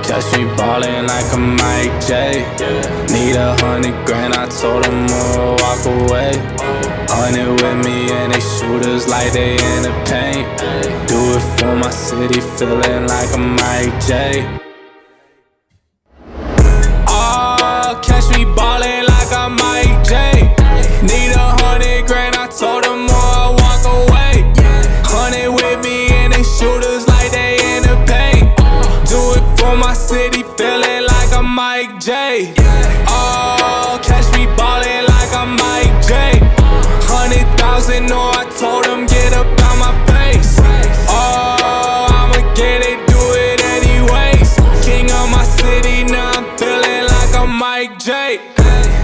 Catch me ballin' like a Mike J. Need 100 grand, I told them more, walk away. 100 with me and they shooters like they in the paint. Do it for my city, feeling like a Mike J. Oh, catch me ballin' like a Mike J. Need 100 grand, I told them more, walk away. 100 with me and they shooters like they in the paint. Do it for my city, feeling like a Mike J. Oh, catch me ballin' like a Mike J. 100,000, no, I told them get up out my face. Oh, I'ma get it, do it anyways. King of my city, now I'm feeling like a Mike J.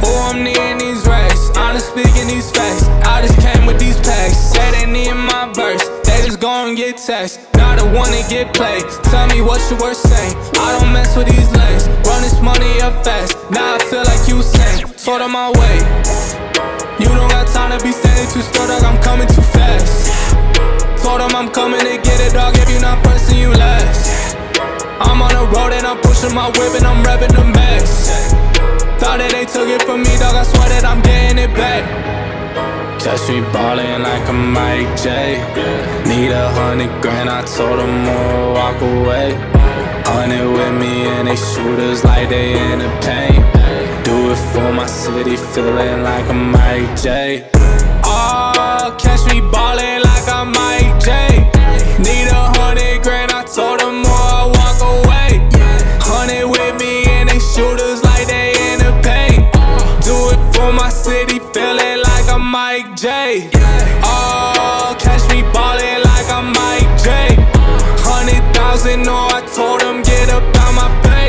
Oh, I'm needing these racks, honest speaking these facts. I just came with these packs, said they need my verse. They just gon' get text, not the one to get played. Tell me what you were saying, I don't mess with these lanes. Run this money up fast, now I feel like you saying. Sort of my way, you don't got time to be standing too still, dog, I'm coming too fast. Told them I'm coming to get it, dog, if you not first then you last. I'm on the road and I'm pushing my whip and I'm revving the max. Thought that they took it from me, dog, I swear that I'm getting it back. Catch me ballin' like a Mike J. Need 100 grand, I told them more, walk away. 100 with me and they shooters like they in the paint. Do it for my city, feeling like a Mike J. Oh, catch me ballin' like a Mike J. Need 100 grand, I told them more, walk away. 100 with me and they shooters like they in the paint. Do it for my city, feeling like a Mike J. Oh, catch me ballin' like a Mike J. 100,000, no, I told them get up out my face.